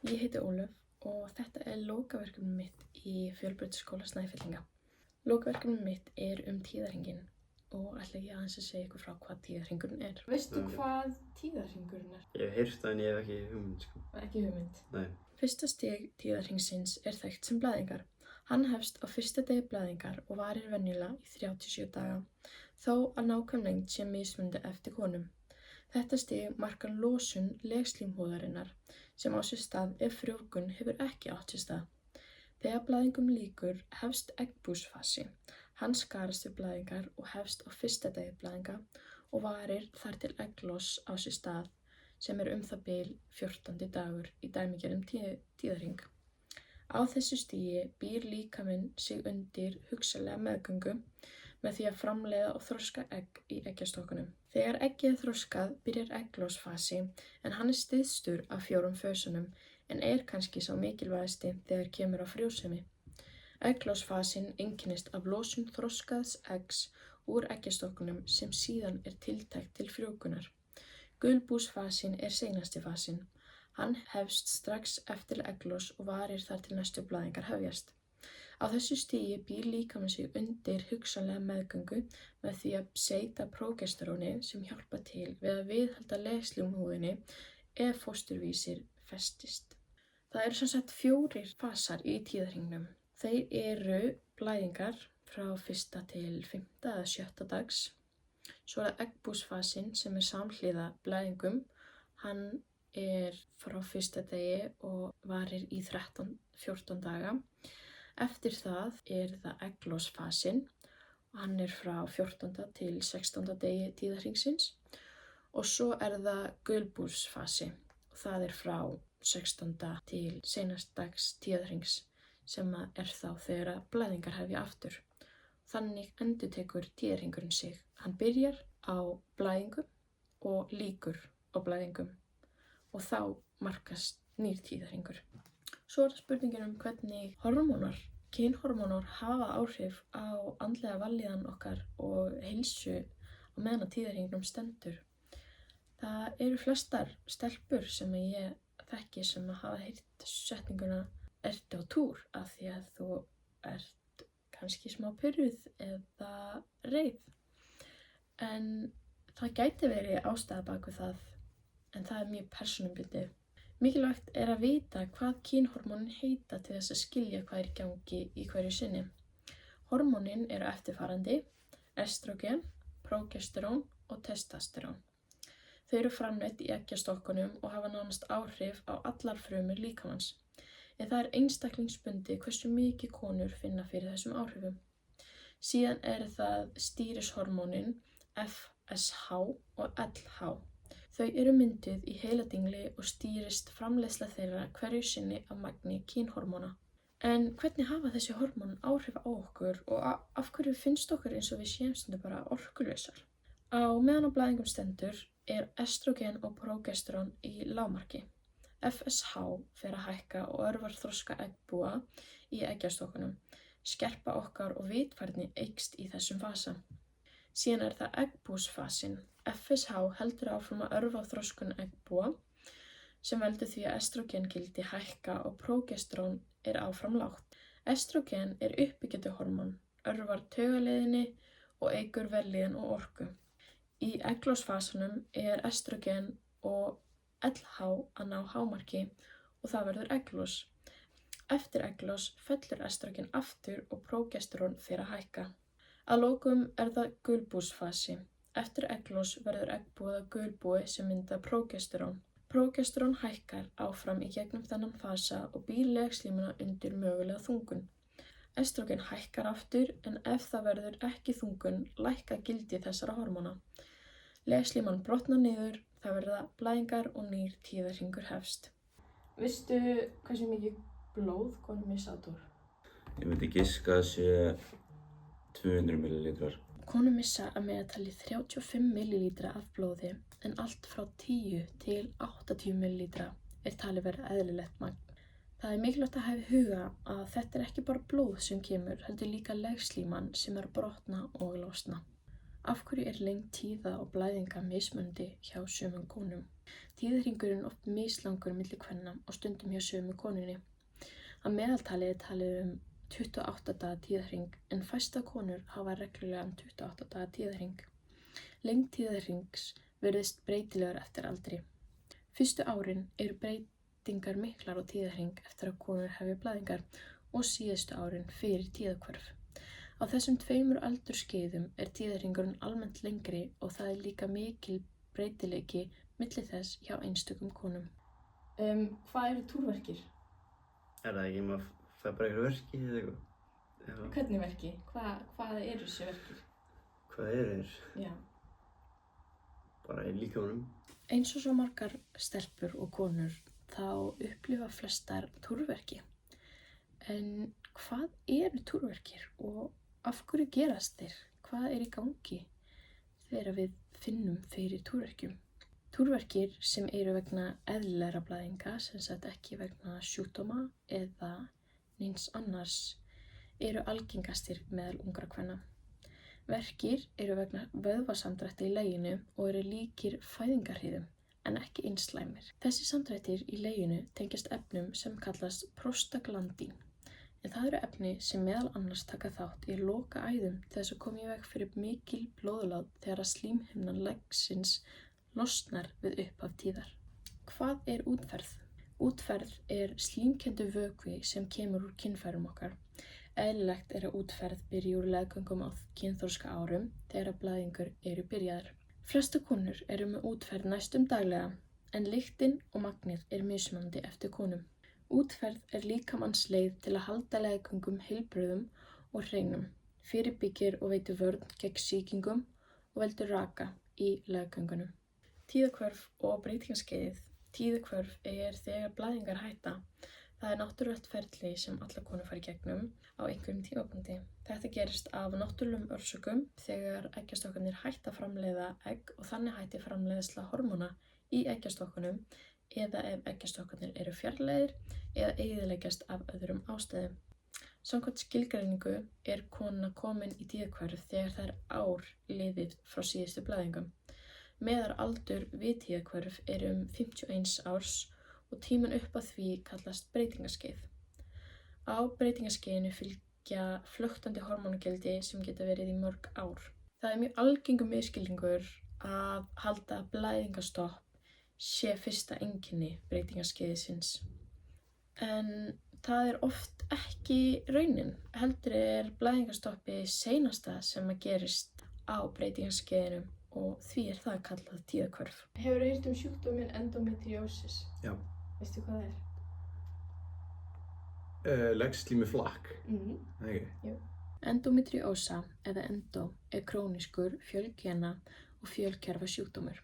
Ég heiti Ólöf og þetta er lokaverkefni mitt í Fjölbrautaskóla Snæfellinga. Lokaverkefni mitt er tíðahringinn og ætla ég aðeins að segja ykkur frá hvað tíðahringurinn er. Veistu hvað tíðahringurinn er? Ég hef heyrt það en ég hef ekki hugmynd, sko. Ekki hugmynd? Nei. Fyrsta stig tíðahringsins er þekkt sem blæðingar. Hann hefst á fyrsta degi blæðingar og varir venjulega í 37 daga, þó að nákvæm lengd sé mismunandi eftir konum. Þetta stig markar losun legslímhúðarinnar sem á sér stað ef frjóvgun hefur ekki átt sér stað. Þegar blæðingum lýkur hefst eggbúsfasi. Hann skarast við blæðingar og hefst á fyrsta degi blæðinga og varir þar til egglos á sér stað sem er það bil 14. dagur í dæmigerðum tíðahring. Á þessu stigi býr líkaminn sig undir hugsanlega meðgöngu með því að framleiða og þroska egg í eggjastokkunum. Þegar eggið er þroskað byrjar egglosfasi en hann er styðstur af 4 fösunum en er kannski sá mikilvægasti þegar kemur á frjósemi. Egglosfasin einkennist af losun þroskaðs eggs úr eggjastokkunum sem síðan er tiltækt til frjóvgunar. Gulbúsfasin er seinasti fasin. Hann hefst strax eftir egglos og varir þar til næstu blæðingar hefjast. Á þessu stigi býr líkaminn sig undir hugsanlega meðgöngu með því að seyta prógesteróni sem hjálpa til við að viðhalda legslímhúðinni ef fósturvísir festist. Það eru sem sagt 4 fasar í tíðahringnum. Þeir eru blæðingar frá 1. til 5. eða 7. dags. Svo er það eggbúsfasin sem er samhliða blæðingum. Hann er frá 1. degi og varir í 14 daga. Eftir það er það egglosfasin og hann er frá 14. til 16. degi tíðahringsins og svo er það gulbúsfasi og það er frá 16. til seinasta dags tíðahrings sem er þá þegar blæðingar hefja aftur. Þannig endurtekur tíðahringurinn sig. Hann byrjar á blæðingum og lýkur á blæðingum og þá markast nýr tíðahringur. Svo er það spurningin hvernig kynhormónar hafa áhrif á andlega vanlíðan okkar og heilsu á meðan tíðahringnum stendur. Það eru flestar stelpur sem ég þekki sem hafa heyrt setninguna ertu á túr af því að þú ert kannski smá pirruð eða reið. En það gæti verið ástæða bak við það en það er mjög persónubundið. Mikilvægt er að vita hvað kynhormónin heita til þess að skilja hvað er í gangi í hverju sinni. Hormónin eru eftirfarandi: estrógen, prógesterón og testosterón. Þau eru framleidd í eggjastokkunum og hafa nánast áhrif á allar frumur líkamans. En það er einstaklingsbundið hversu mikið konur finna fyrir þessum áhrifum. Síðan eru það stýrishormónin FSH og LH. Þau eru mynduð í heiladingli og stýrist framleiðsla þeirra hverju sinni af magni kynhormóna. En hvernig hafa þessi hormón áhrif á okkur og af hverju finnst okkur eins og við séum stundum bara orkulausar? Á meðan á blæðingum stendur er estrógen og prógesterón í lágmarki. FSH fer að hækka og örvar þroska eggbúa í eggjastokkunum. Skerpa okkar og vitfærni eykst í þessum fasa. Síðan er það eggbúsfasin. FSH heldur áfram að örva þroskun eggbúa sem veldur því að estrógengildi hækka og prógesterón er áfram lágt. Estrógen er uppbyggjandi hormón, örvar taugaleiðinni og eykur vellíðan og orku. Í egglosfasanum er estrógen og LH að ná hámarki og það verður egglos. Eftir egglos fellur estrógen aftur og prógesterón fer að hækka. Að lokum er það gulbúsfasi. Eftir egglos verður eggbúið að gulbúi sem mynda prógesterón. Prógesterón hækkar áfram í gegnum þennan fasa og býr legslímuna undir mögulega þungun. Estrógen hækkar aftur en ef það verður ekki þungun lækka gildi þessara hormóna. Legslíman brotnar niður, það verða blæðingar og nýr tíðahringur hefst. Veistu hversu mikið blóð konur missa á túr? Ég myndi giska að sé 200 millilitrar. Konur missa að meðaltali 35 millilítra af blóði en allt frá 10 til 80 millilítra er talið vera eðlilegt magn. Það er mikilvægt að hafa í huga að þetta er ekki bara blóð sem kemur, heldur líka legslíman sem er að brotna og losna. Af hverju er lengd tíða og blæðinga mismunandi hjá sumum konum? Tíðahringurinn oft mislangur milli kvenna og stundum hjá sömu konunni. Að meðaltali er talið 28 daga tíðahring en fæstar konur hafa reglulega 28 daga tíðahring. Lengd tíðahrings virðist breytilegur eftir aldri. Fyrstu árin eru breytingar miklar á tíðahring eftir að konur hefja blæðingar og síðustu árin fyrir tíðahvörf. Á þessum 2 aldurskeiðum er tíðahringurinn almennt lengri og það er líka mikil breytileiki milli þess hjá einstökum konum. Hvað eru túrverkir? Er það ekki maður fær bara eitthvað verki eða eitthvað? Já. Hvernig verki? Hvað eru þessi verkir? Hvað þeir? Já. Bara í líkamanum. Eins og svo margar stelpur og konur þá upplifa flestar túrverki. En hvað eru túrverkir og af hverju gerast þeir? Hvað er í gangi þegar við finnum fyrir túrverkjum? Túrverkir sem eru vegna eðlilegra blæðinga, sem sagt ekki vegna sjúkdóma eða neins annars, eru algengastir meðal ungra kvenna. Verkir eru vegna vöðvasamdrætta í leginu og eru líkir fæðingarhríðum en ekki eins slæmir. Þessi samdrættir í leginu tengjast efnum sem kallast prostaglandín. En það eru efni sem meðal annars taka þátt í loka æðum til þess að koma í veg fyrir mikil blóðlát þegar að slímhimnan legsins losnar við upphaf tíðar. Hvað er útferð? Útferð er slímkenndur vökvi sem kemur úr kynfærum okkar. Eðlilegt er að útferð byrji úr leggöngum á kynþroska árum þegar að blæðingar eru byrjaðar. Flestu konur eru með útferð næstum daglega en lyktin og magnið er mismunandi eftir konum. Útferð er líkamans leið til að halda leggöngum heilbrigðum og hreinum, fyrirbyggir og veitir vörn gegn sýkingum og veldur raka í leggöngunum. Tíðahvörf og breytingaskeiðið. Tíðahvörf er þegar blæðingar hætta. Það er náttúrulegt ferli sem allar konur fara í gegnum á einhverjum tímapunkti. Þetta gerist af náttúrulegum orsökum þegar eggjastokkarnir hætta að framleiða egg og þannig hætti framleiðsla hormóna í eggjastokkunum eða ef eggjastokkarnir eru fjarlægðir eða eyðileggjast af öðrum ástæðum. Samkvæmt skilgreiningu er kona komin í tíðahvörf þegar það er ár liðið frá síðustu blæðingum. Meðalaldur við tíðahvörf er 51 árs og tíminn upp að því kallast breytingaskeið. Á breytingaskeiðinu fylgja flöktandi hormónagildi sem geta verið í mörg ár. Það er mjög algengur misskilningur að halda að blæðingastopp sé fyrsta einkenni breytingaskeiðisins. En það er oft ekki raunin, heldur er blæðingastoppi seinasta sem að gerist á breytingaskeiðinu og því er það kallað tíðahvörf. Hefurðu heyrt sjúkdóminn endometriósis? Já. Veistu hvað það er? Leggslími flakk. Jú. Endometriósa eða endó er krónískur, fjölgena og fjölkerfa sjúkdómur.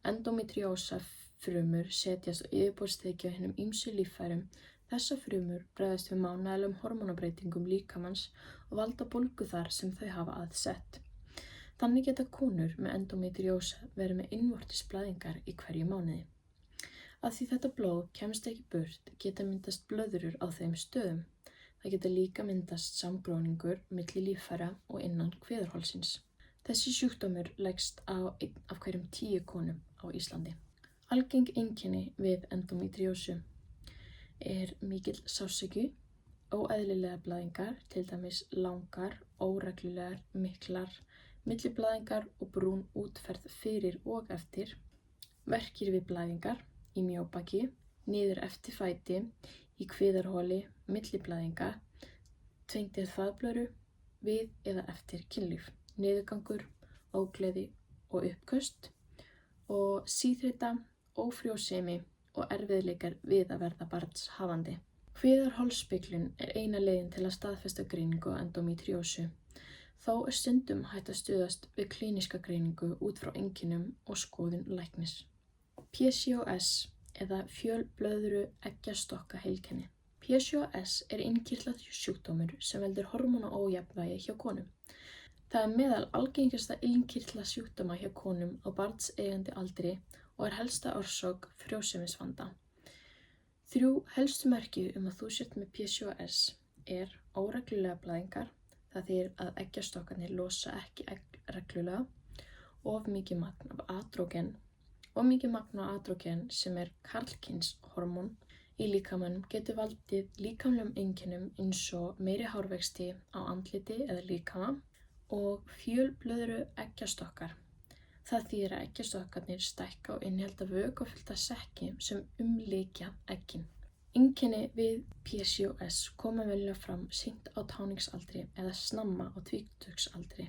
Endometriósa frumur setjast á yfirborðsþekju á hinum ýmsu líffærum. Þessar frumur bregðast við mánaðarlegum hormónabreytingum líkamans og valda bólgu þar sem þau hafa aðsett. Þannig geta konur með endometriósa verið með innvortis blæðingar í hverju mánuði. Af því þetta blóð kemst ekki burt geta myndast blöðrur á þeim stöðum. Það geta líka myndast samgróningur milli líffæra og innan kviðarholsins. Þessi sjúkdómur leggst á 1 af hverjum 10 konum á Íslandi. Algeng einkenni við endometriósu er mikill sársauki, óeðlilegar blæðingar, til dæmis langar, óreglulegar, miklar, milliblæðingar og brún útferð fyrir og eftir, verkir við blæðingar, í mjóbaki, niður eftir fæti, í kviðarholi, milliblæðinga, tengdir þvagblöðru, við eða eftir kynlíf, niðurgangur, ógleði og uppköst og síþreyta, ófrjósemi og erfiðleikar við að verða barnshafandi. Kviðarholsspeglun er eina leiðin til að staðfesta greiningu á endometriósu. Þó er stundum hægt að stuðast við klíníska greiningu út frá einkennum og skoðun læknis. PCOS eða fjölblöðru eggjastokkaheilkenni. PCOS er innkirtlasjúkdómur sem veldur hormónaójafnvægi hjá konum. Það er meðal algengasta innkirtlasjúkdóma hjá konum á barnseigandi aldri og er helsta orsök frjósemisvanda. 3 helstu merki að þú sért með PCOS er óreglulegar blæðingar, það þýðir að eggjastokkarnir losa ekki egg reglulega, of mikið magn af andrógen sem karlkyns hormón í líkamanum getur valdið líkamlegum einkennum eins og meiri hárvexti á andliti eða líkama og fjölblöðru eggjastokkar. Það þýðir að eggjastokkarnir stækka og innihalda vökvafyllta sekki sem umlykja eggin. Einkenni við PCOS koma venjulega fram seint á táningsaldri eða snemma á tvítugsaldri.